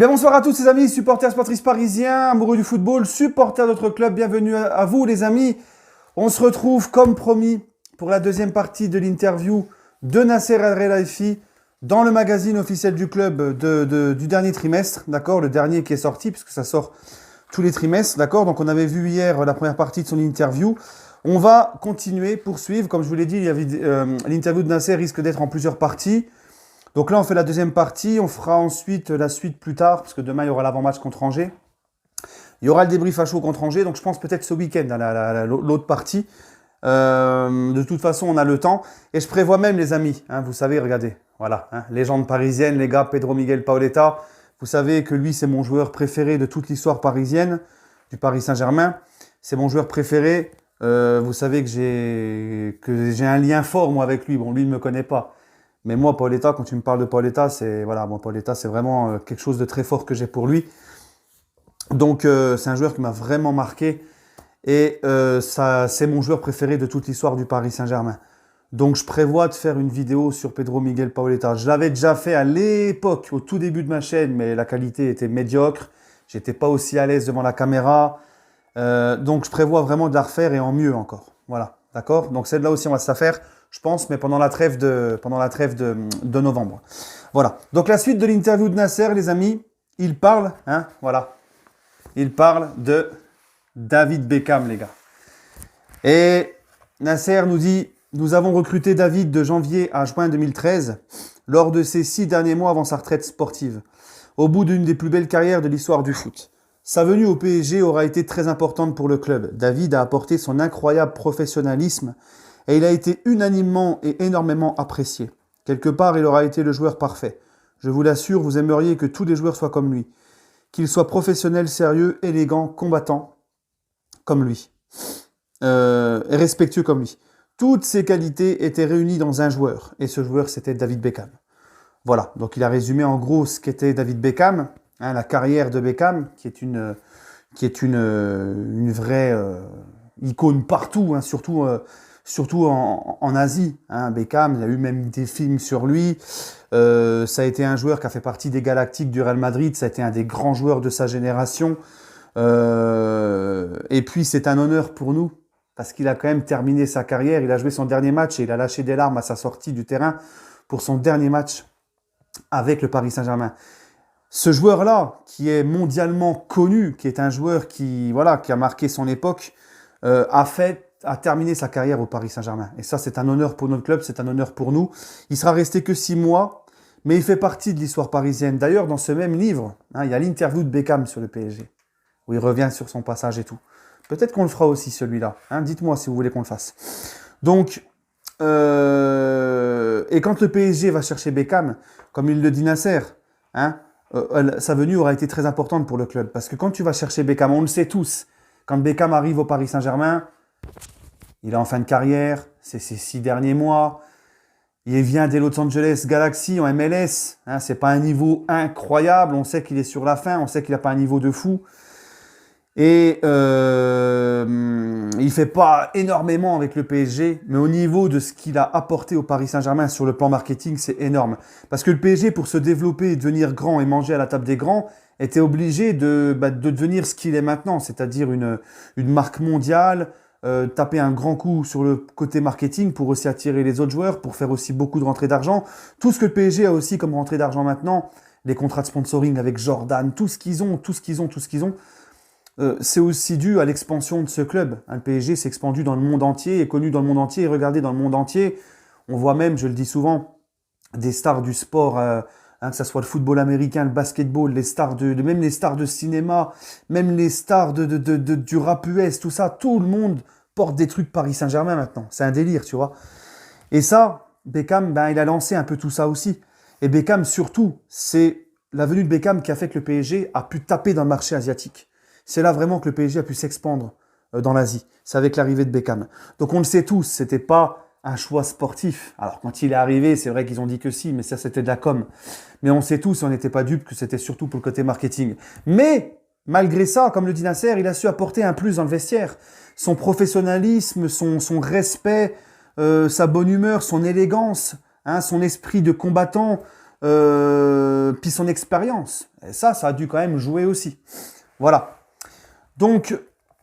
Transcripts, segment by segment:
Eh bien bonsoir à tous les amis, supporters sportifs parisiens, amoureux du football, supporters d'autres clubs, bienvenue à vous les amis. On se retrouve comme promis pour la deuxième partie de l'interview de Nasser El-Khelaifi dans le magazine officiel du club du dernier trimestre, d'accord, le dernier qui est sorti puisque ça sort tous les trimestres, d'accord. Donc on avait vu hier la première partie de son interview. On va continuer, poursuivre, comme je vous l'ai dit, l'interview de Nasser risque d'être en plusieurs parties. Donc là, on fait la deuxième partie. On fera ensuite la suite plus tard, parce que demain, il y aura l'avant-match contre Angers. Il y aura le débrief à chaud contre Angers. Donc je pense peut-être ce week-end, l'autre partie. De toute façon, on a le temps. Et je prévois même, les amis, hein, vous savez, regardez, voilà, hein, légende parisienne, les gars, Pedro Miguel Paoletta. Vous savez que lui, c'est mon joueur préféré de toute l'histoire parisienne, du Paris Saint-Germain. C'est mon joueur préféré. Vous savez que j'ai un lien fort, moi, avec lui. Bon, lui, il ne me connaît pas. Mais moi, Paoletta, quand tu me parles de Paoletta, c'est vraiment quelque chose de très fort que j'ai pour lui. Donc, c'est un joueur qui m'a vraiment marqué. Et c'est mon joueur préféré de toute l'histoire du Paris Saint-Germain. Donc, je prévois de faire une vidéo sur Pedro Miguel Paoletta. Je l'avais déjà fait à l'époque, au tout début de ma chaîne, mais la qualité était médiocre. J'étais pas aussi à l'aise devant la caméra. Donc, je prévois vraiment de la refaire et en mieux encore. Voilà, d'accord? Donc, celle-là aussi, on va se la faire, je pense, mais pendant la trêve de novembre. Voilà. Donc, la suite de l'interview de Nasser, les amis, il parle, hein, voilà. Il parle de David Beckham, les gars. Et Nasser nous dit, nous avons recruté David de janvier à juin 2013, lors de ses 6 derniers mois avant sa retraite sportive, au bout d'une des plus belles carrières de l'histoire du foot. Sa venue au PSG aura été très importante pour le club. David a apporté son incroyable professionnalisme et il a été unanimement et énormément apprécié. Quelque part, il aura été le joueur parfait. Je vous l'assure, vous aimeriez que tous les joueurs soient comme lui. Qu'il soit professionnel, sérieux, élégant, combattant, comme lui. Et respectueux comme lui. Toutes ces qualités étaient réunies dans un joueur. Et ce joueur, c'était David Beckham. Voilà, donc il a résumé en gros ce qu'était David Beckham, hein, la carrière de Beckham, qui est une vraie icône partout, hein, surtout en Asie. Hein. Beckham, il y a eu même des films sur lui. Ça a été un joueur qui a fait partie des Galactiques du Real Madrid. Ça a été un des grands joueurs de sa génération. Et puis, c'est un honneur pour nous, parce qu'il a quand même terminé sa carrière. Il a joué son dernier match et il a lâché des larmes à sa sortie du terrain pour son dernier match avec le Paris Saint-Germain. Ce joueur-là, qui est mondialement connu, qui est un joueur qui a marqué son époque, a terminé sa carrière au Paris Saint-Germain. Et ça, c'est un honneur pour notre club, c'est un honneur pour nous. Il sera resté que 6 mois, mais il fait partie de l'histoire parisienne. D'ailleurs, dans ce même livre, hein, il y a l'interview de Beckham sur le PSG, où il revient sur son passage et tout. Peut-être qu'on le fera aussi, celui-là. Hein, dites-moi si vous voulez qu'on le fasse. Donc, et quand le PSG va chercher Beckham, comme il le dit Nasser, hein, sa venue aura été très importante pour le club. Parce que quand tu vas chercher Beckham, on le sait tous, quand Beckham arrive au Paris Saint-Germain, il est en fin de carrière, c'est ses 6 derniers mois, il vient des Los Angeles Galaxy en MLS, hein, c'est pas un niveau incroyable, on sait qu'il est sur la fin, on sait qu'il n'a pas un niveau de fou. Et il fait pas énormément avec le PSG, mais au niveau de ce qu'il a apporté au Paris Saint-Germain sur le plan marketing, c'est énorme. Parce que le PSG, pour se développer, devenir grand et manger à la table des grands, était obligé de devenir ce qu'il est maintenant, c'est-à-dire une marque mondiale, taper un grand coup sur le côté marketing pour aussi attirer les autres joueurs, pour faire aussi beaucoup de rentrées d'argent. Tout ce que le PSG a aussi comme rentrée d'argent maintenant, les contrats de sponsoring avec Jordan, tout ce qu'ils ont, c'est aussi dû à l'expansion de ce club. Le PSG s'est expandu dans le monde entier, est connu dans le monde entier, et regardez dans le monde entier. On voit même, je le dis souvent, des stars du sport, que ce soit le football américain, le basketball, même les stars de cinéma, même les stars du rap US, tout ça, tout le monde porte des trucs Paris Saint-Germain maintenant. C'est un délire, tu vois. Et ça, Beckham, il a lancé un peu tout ça aussi. Et Beckham, surtout, c'est la venue de Beckham qui a fait que le PSG a pu taper dans le marché asiatique. C'est là vraiment que le PSG a pu s'expandre dans l'Asie. C'est avec l'arrivée de Beckham. Donc on le sait tous, c'était pas un choix sportif. Alors quand il est arrivé, c'est vrai qu'ils ont dit que si, mais ça c'était de la com. Mais on sait tous, on n'était pas dupes que c'était surtout pour le côté marketing. Mais malgré ça, comme le dit Nasser, il a su apporter un plus dans le vestiaire. Son professionnalisme, son respect, sa bonne humeur, son élégance, hein, son esprit de combattant, puis son expérience. Et ça a dû quand même jouer aussi. Voilà. Donc,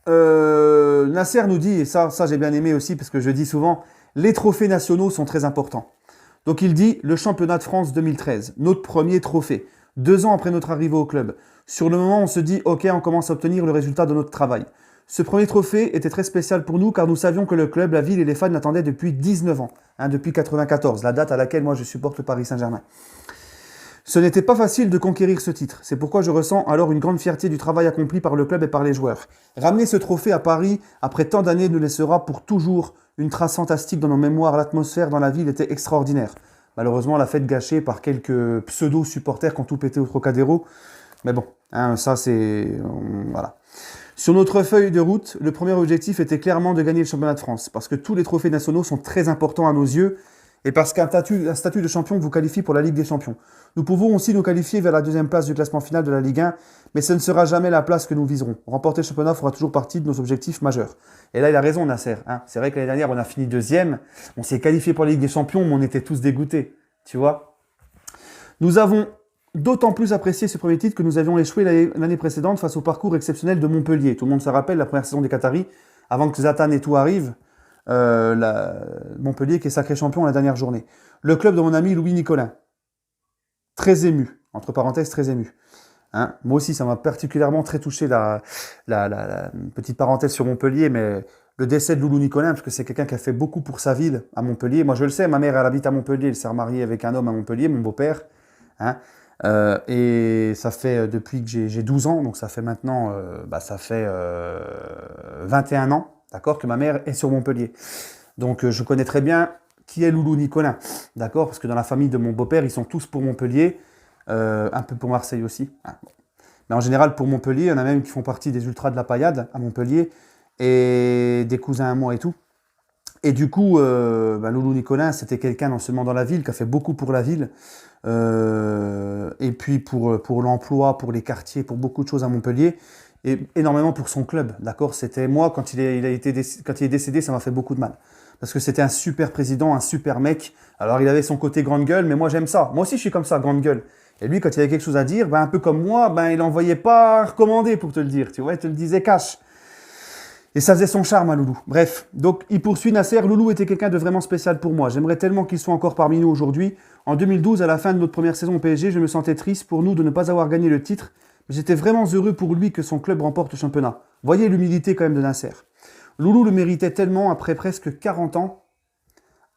Nasser nous dit, et ça j'ai bien aimé aussi, parce que je dis souvent, les trophées nationaux sont très importants. Donc il dit, le championnat de France 2013, notre premier trophée, 2 ans après notre arrivée au club. Sur le moment, on se dit, ok, on commence à obtenir le résultat de notre travail. Ce premier trophée était très spécial pour nous, car nous savions que le club, la ville et les fans l'attendaient depuis 19 ans, depuis 94, la date à laquelle moi je supporte le Paris Saint-Germain. Ce n'était pas facile de conquérir ce titre. C'est pourquoi je ressens alors une grande fierté du travail accompli par le club et par les joueurs. Ramener ce trophée à Paris, après tant d'années, nous laissera pour toujours une trace fantastique dans nos mémoires. L'atmosphère dans la ville était extraordinaire. Malheureusement, la fête gâchée par quelques pseudo-supporters qui ont tout pété au Trocadéro. Mais bon, ça c'est... voilà. Sur notre feuille de route, le premier objectif était clairement de gagner le championnat de France. Parce que tous les trophées nationaux sont très importants à nos yeux. Et parce qu'un statut de champion vous qualifie pour la Ligue des Champions. Nous pouvons aussi nous qualifier vers la 2e place du classement final de la Ligue 1, mais ce ne sera jamais la place que nous viserons. Remporter le championnat fera toujours partie de nos objectifs majeurs. Et là, il a raison, Nasser. C'est vrai que l'année dernière, on a fini 2e, on s'est qualifié pour la Ligue des Champions, mais on était tous dégoûtés, tu vois. Nous avons d'autant plus apprécié ce premier titre que nous avions échoué l'année précédente face au parcours exceptionnel de Montpellier. Tout le monde se rappelle la première saison des Qataris, avant que Zlatan et tout arrivent. Montpellier qui est sacré champion à la dernière journée. Le club de mon ami Louis Nicolin. Très ému, entre parenthèses, très ému. Moi aussi, ça m'a particulièrement très touché la petite parenthèse sur Montpellier, mais le décès de Loulou Nicolin, parce que c'est quelqu'un qui a fait beaucoup pour sa ville à Montpellier. Moi, je le sais, ma mère, elle habite à Montpellier, elle s'est remariée avec un homme à Montpellier, mon beau-père. Et ça fait depuis que j'ai 12 ans, donc ça fait maintenant, ça fait 21 ans. D'accord, que ma mère est sur Montpellier. Donc, je connais très bien qui est Loulou Nicolin. D'accord, parce que dans la famille de mon beau-père, ils sont tous pour Montpellier. Un peu pour Marseille aussi. Mais en général, pour Montpellier, il y en a même qui font partie des Ultras de la Paillade à Montpellier. Et des cousins à moi et tout. Et du coup, Loulou Nicolin, c'était quelqu'un non seulement dans la ville, qui a fait beaucoup pour la ville. Et puis pour l'emploi, pour les quartiers, pour beaucoup de choses à Montpellier. Et énormément pour son club, d'accord. C'était moi, quand il est décédé, ça m'a fait beaucoup de mal. Parce que c'était un super président, un super mec. Alors, il avait son côté grande gueule, mais moi, j'aime ça. Moi aussi, je suis comme ça, grande gueule. Et lui, quand il avait quelque chose à dire, un peu comme moi, il n'envoyait pas recommander pour te le dire. Tu vois, il te le disait cash. Et ça faisait son charme à Loulou. Bref, donc il poursuit Nasser. Loulou était quelqu'un de vraiment spécial pour moi. J'aimerais tellement qu'il soit encore parmi nous aujourd'hui. En 2012, à la fin de notre première saison au PSG, je me sentais triste pour nous de ne pas avoir gagné le titre. J'étais vraiment heureux pour lui que son club remporte le championnat. Voyez l'humilité quand même de Nasser. Loulou le méritait tellement après presque 40 ans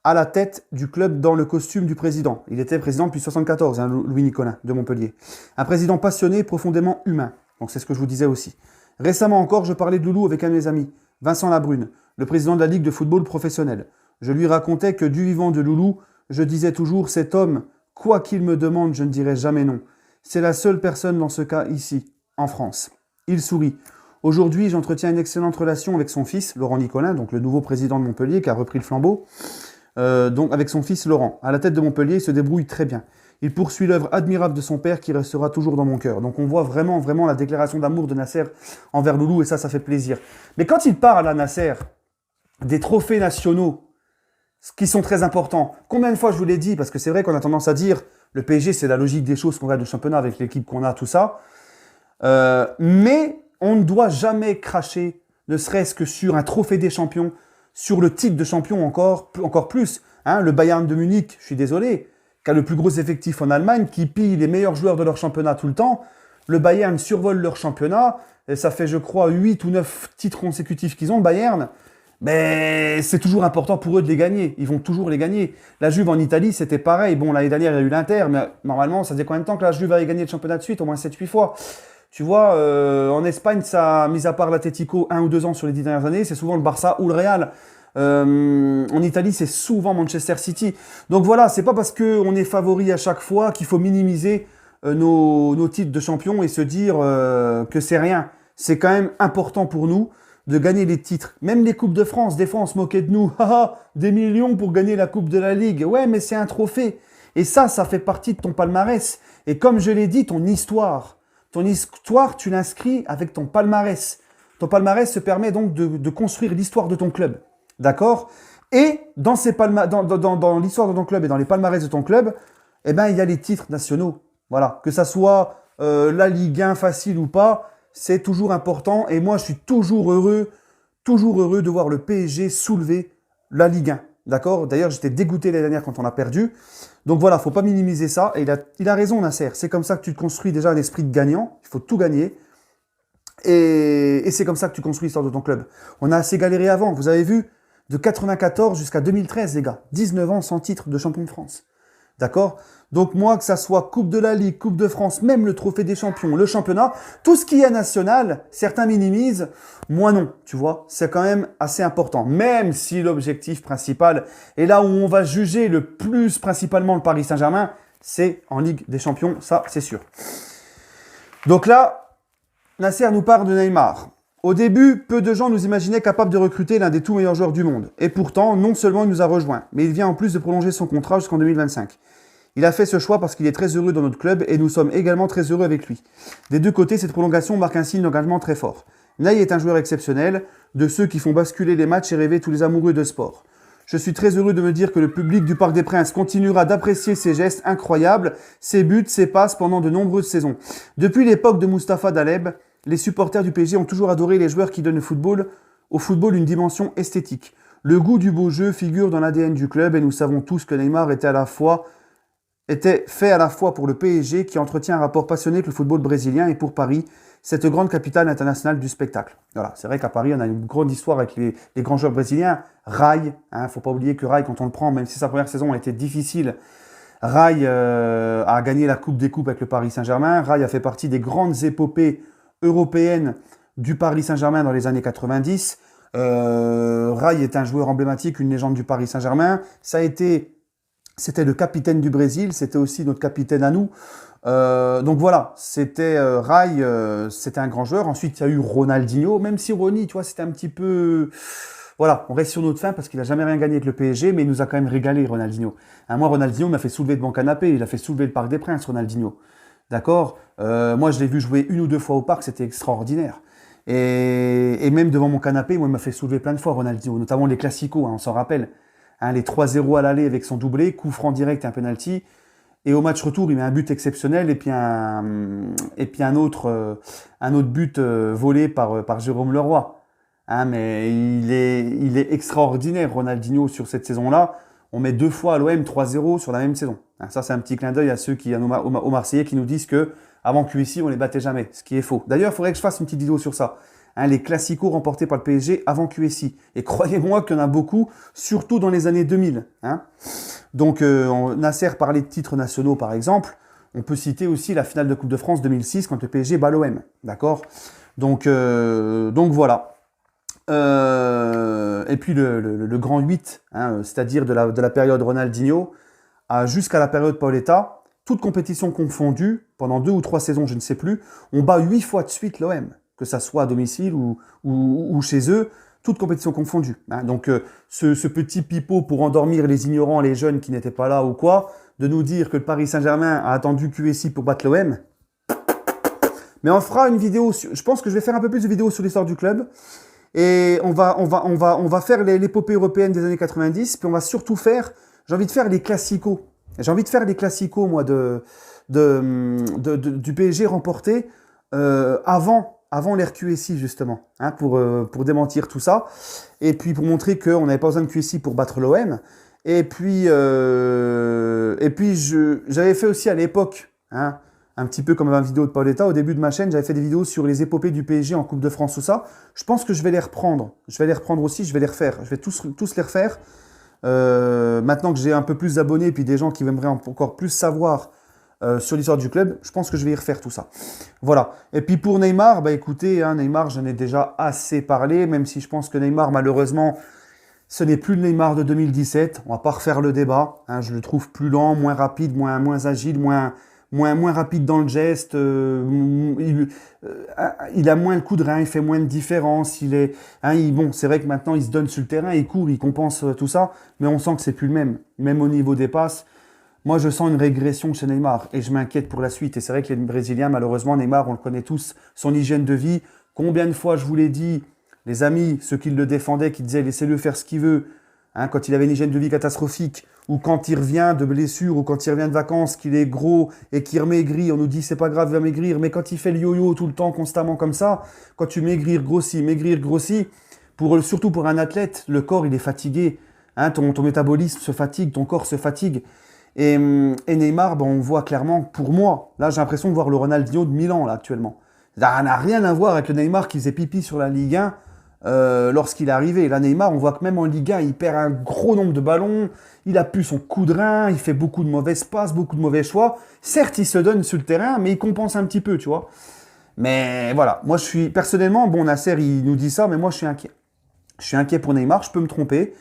à la tête du club dans le costume du président. Il était président depuis 1974, Louis Nicolin de Montpellier. Un président passionné, profondément humain. Donc c'est ce que je vous disais aussi. Récemment encore, je parlais de Loulou avec un de mes amis, Vincent Labrune, le président de la Ligue de football professionnel. Je lui racontais que du vivant de Loulou, je disais toujours, cet homme, quoi qu'il me demande, je ne dirai jamais non. C'est la seule personne dans ce cas ici, en France. Il sourit. Aujourd'hui, j'entretiens une excellente relation avec son fils, Laurent Nicolin, donc le nouveau président de Montpellier qui a repris le flambeau. Donc avec son fils Laurent. À la tête de Montpellier, il se débrouille très bien. Il poursuit l'œuvre admirable de son père qui restera toujours dans mon cœur. Donc on voit vraiment, vraiment la déclaration d'amour de Nasser envers Loulou et ça fait plaisir. Mais quand il parle à Nasser des trophées nationaux, qui sont très importants, combien de fois je vous l'ai dit, parce que c'est vrai qu'on a tendance à dire le PSG, c'est la logique des choses qu'on gagne au championnat avec l'équipe qu'on a, tout ça. Mais on ne doit jamais cracher, ne serait-ce que sur un trophée des champions, sur le titre de champion encore plus. Le Bayern de Munich, je suis désolé, qui a le plus gros effectif en Allemagne, qui pille les meilleurs joueurs de leur championnat tout le temps. Le Bayern survole leur championnat. Et ça fait, je crois, 8 ou 9 titres consécutifs qu'ils ont, le Bayern. Mais c'est toujours important pour eux de les gagner. Ils vont toujours les gagner. La Juve en Italie, c'était pareil. Bon, l'année dernière, il y a eu l'Inter, mais normalement, ça faisait combien de temps que la Juve avait gagné le championnat de suite? Au moins 7-8 fois. Tu vois, en Espagne, ça, mis à part l'Atlético 1 ou 2 ans sur les 10 dernières années, c'est souvent le Barça ou le Real. En Italie, c'est souvent Manchester City. Donc voilà, c'est pas parce qu'on est favori à chaque fois qu'il faut minimiser nos titres de champion et se dire que c'est rien. C'est quand même important pour nous de gagner les titres. Même les Coupes de France, des fois on se moquait de nous. Des millions pour gagner la Coupe de la Ligue. Ouais, mais c'est un trophée. Et ça fait partie de ton palmarès. Et comme je l'ai dit, ton histoire, tu l'inscris avec ton palmarès. Ton palmarès se permet donc de construire l'histoire de ton club. D'accord? Et dans l'histoire de ton club et dans les palmarès de ton club, eh ben, il y a les titres nationaux. Voilà, que ça soit la Ligue 1 facile ou pas, c'est toujours important. Et moi, je suis toujours heureux de voir le PSG soulever la Ligue 1. D'accord? D'ailleurs, j'étais dégoûté l'année dernière quand on a perdu. Donc voilà, faut pas minimiser ça. Et il a raison, Nasser. C'est comme ça que tu te construis déjà un esprit de gagnant. Il faut tout gagner. Et c'est comme ça que tu construis l'histoire de ton club. On a assez galéré avant. Vous avez vu, de 94 jusqu'à 2013, les gars. 19 ans sans titre de champion de France. D'accord? Donc moi, que ça soit Coupe de la Ligue, Coupe de France, même le Trophée des Champions, le championnat, tout ce qui est national, certains minimisent, moi non, tu vois, c'est quand même assez important. Même si l'objectif principal, et là où on va juger le plus principalement le Paris Saint-Germain, c'est en Ligue des Champions, ça c'est sûr. Donc là, Nasser nous parle de Neymar. Au début, peu de gens nous imaginaient capables de recruter l'un des tout meilleurs joueurs du monde. Et pourtant, non seulement il nous a rejoints, mais il vient en plus de prolonger son contrat jusqu'en 2025. Il a fait ce choix parce qu'il est très heureux dans notre club et nous sommes également très heureux avec lui. Des deux côtés, cette prolongation marque un signe d'engagement très fort. Ney est un joueur exceptionnel, de ceux qui font basculer les matchs et rêver tous les amoureux de sport. Je suis très heureux de me dire que le public du Parc des Princes continuera d'apprécier ses gestes incroyables, ses buts, ses passes pendant de nombreuses saisons. Depuis l'époque de Mustapha Daleb, les supporters du PSG ont toujours adoré les joueurs qui donnent au football une dimension esthétique. Le goût du beau jeu figure dans l'ADN du club et nous savons tous que Neymar était fait à la fois pour le PSG qui entretient un rapport passionné avec le football brésilien et pour Paris, cette grande capitale internationale du spectacle. Voilà, c'est vrai qu'à Paris, on a une grande histoire avec les grands joueurs brésiliens. Rai, faut pas oublier que Rai, quand on le prend, même si sa première saison a été difficile, Rai a gagné la Coupe des Coupes avec le Paris Saint-Germain. Rai a fait partie des grandes épopées européennes du Paris Saint-Germain dans les années 90. Rai est un joueur emblématique, une légende du Paris Saint-Germain. C'était le capitaine du Brésil, c'était aussi notre capitaine à nous. Donc voilà, c'était Rai, c'était un grand joueur. Ensuite, il y a eu Ronaldinho, même si Ronny, tu vois, c'était un petit peu... Voilà, on reste sur notre fin parce qu'il n'a jamais rien gagné avec le PSG, mais il nous a quand même régalé, Ronaldinho. Moi, Ronaldinho m'a fait soulever de mon canapé, il a fait soulever le Parc des Princes, Ronaldinho. D'accord? Moi, je l'ai vu jouer une ou deux fois au parc, c'était extraordinaire. Et même devant mon canapé, moi, il m'a fait soulever plein de fois, Ronaldinho, notamment les classicos, on s'en rappelle. Les 3-0 à l'aller avec son doublé, coup franc direct et un penalty. Et au match retour, il met un but exceptionnel et puis un autre but volé par Jérôme Leroy. Mais il est extraordinaire, Ronaldinho, sur cette saison-là. On met 2 fois à l'OM 3-0 sur la même saison. Ça, c'est un petit clin d'œil à ceux aux Marseillais qui nous disent que avant QSI, on les battait jamais, ce qui est faux. D'ailleurs, il faudrait que je fasse une petite vidéo sur ça. Les classicos remportés par le PSG avant QSI. Et croyez-moi qu'il y en a beaucoup, surtout dans les années 2000. Donc, Nasser parlait de titres nationaux, par exemple. On peut citer aussi la finale de Coupe de France 2006 quand le PSG bat l'OM. D'accord? Donc voilà. Et puis le grand 8, c'est-à-dire de la période Ronaldinho jusqu'à la période Paoletta, toute compétition confondue, pendant 2 ou 3 saisons, je ne sais plus, on bat 8 fois de suite l'OM. Que ça soit à domicile ou chez eux, toute compétition confondue. Donc ce petit pipeau pour endormir les ignorants, les jeunes qui n'étaient pas là ou quoi, de nous dire que le Paris Saint-Germain a attendu QSI pour battre l'OM. Mais on fera une vidéo, je pense que je vais faire un peu plus de vidéos sur l'histoire du club. Et on va faire l'épopée européenne des années 90, puis on va surtout j'ai envie de faire les classicos. J'ai envie de faire les classicos, moi, du PSG remporté avant l'ère QSI, justement, pour démentir tout ça. Et puis pour montrer qu'on n'avait pas besoin de QSI pour battre l'OM. Et puis j'avais fait aussi à l'époque, un petit peu comme ma vidéo de Paoletta, au début de ma chaîne, j'avais fait des vidéos sur les épopées du PSG en Coupe de France, tout ça. Je pense que je vais les reprendre. Je vais les reprendre aussi, je vais les refaire. Je vais tous les refaire. Maintenant que j'ai un peu plus d'abonnés et puis des gens qui aimeraient encore plus savoir sur l'histoire du club, je pense que je vais y refaire tout ça. Voilà. Et puis pour Neymar, écoutez, Neymar, j'en ai déjà assez parlé, même si je pense que Neymar, malheureusement, ce n'est plus le Neymar de 2017. On va pas refaire le débat. Je le trouve plus lent, moins rapide, moins agile, moins rapide dans le geste. Il a moins le coup de rein, il fait moins de différence. C'est vrai que maintenant, il se donne sur le terrain, il court, il compense tout ça, mais on sent que c'est plus le même. Même au niveau des passes. Moi, je sens une régression chez Neymar et je m'inquiète pour la suite. Et c'est vrai que les Brésiliens, malheureusement, Neymar, on le connaît tous, son hygiène de vie. Combien de fois je vous l'ai dit, les amis, ceux qui le défendaient, qui disaient laissez-le faire ce qu'il veut, Hein, quand il avait une hygiène de vie catastrophique, ou quand il revient de blessure, ou quand il revient de vacances, qu'il est gros et qu'il remaigrit, on nous dit c'est pas grave, il va maigrir, mais quand il fait le yo-yo tout le temps, constamment comme ça, quand tu maigrir, grossis, surtout pour un athlète, le corps il est fatigué, hein, ton métabolisme se fatigue, ton corps se fatigue. Et Neymar, ben, on voit clairement, pour moi, là j'ai l'impression de voir le Ronaldinho de Milan là, actuellement. Ça n'a rien à voir avec le Neymar qui faisait pipi sur la Ligue 1 lorsqu'il est arrivé. Là, Neymar, on voit que même en Ligue 1, il perd un gros nombre de ballons, il a plus son coup de rein, il fait beaucoup de mauvaises passes, beaucoup de mauvais choix. Certes, il se donne sur le terrain, mais il compense un petit peu, tu vois. Mais voilà, moi je suis, personnellement, bon, Nasser, il nous dit ça, mais moi je suis inquiet. Je suis inquiet pour Neymar, je peux me tromper.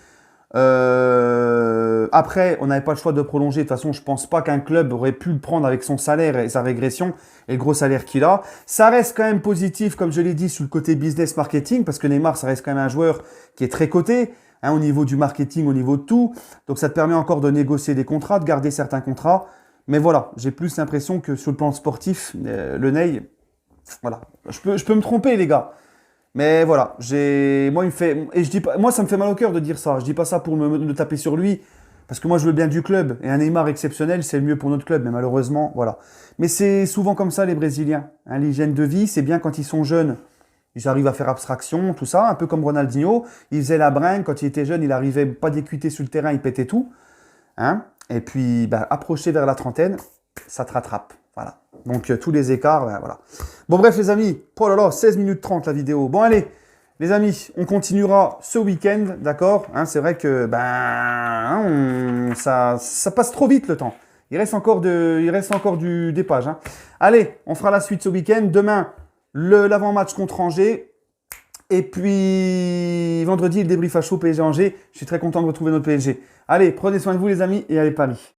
Après, on n'avait pas le choix de prolonger. De toute façon, je pense pas qu'un club aurait pu le prendre avec son salaire et sa régression et le gros salaire qu'il a. Ça reste quand même positif, comme je l'ai dit, sur le côté business marketing, parce que Neymar, ça reste quand même un joueur qui est très coté, hein, au niveau du marketing, au niveau de tout. Donc, ça te permet encore de négocier des contrats, de garder certains contrats. Mais voilà, j'ai plus l'impression que sur le plan sportif, le Ney, voilà. Je peux me tromper, les gars. Mais voilà, moi, il me fait, et je dis pas, moi, ça me fait mal au cœur de dire ça. Je dis pas ça pour me taper sur lui, parce que moi, je veux bien du club. Et un Neymar exceptionnel, c'est le mieux pour notre club. Mais malheureusement, voilà. Mais c'est souvent comme ça, les Brésiliens. Hein, l'hygiène de vie, c'est bien quand ils sont jeunes. Ils arrivent à faire abstraction, tout ça. Un peu comme Ronaldinho. Il faisait la bringue. Quand il était jeune, il arrivait pas d'équité sur le terrain, il pétait tout. Hein, et puis, bah, approché vers la trentaine, ça te rattrape. Voilà. Donc, tous les écarts, ben, voilà. Bon, bref, les amis. Oh là là, 16 minutes 30 la vidéo. Bon, allez, les amis, on continuera ce week-end, d'accord, hein, c'est vrai que ça passe trop vite le temps. Il reste encore des pages. Hein. Allez, on fera la suite ce week-end. Demain, l'avant-match contre Angers. Et puis, vendredi, le débrief à chaud PSG Angers. Je suis très content de retrouver notre PSG. Allez, prenez soin de vous, les amis, et allez Paris.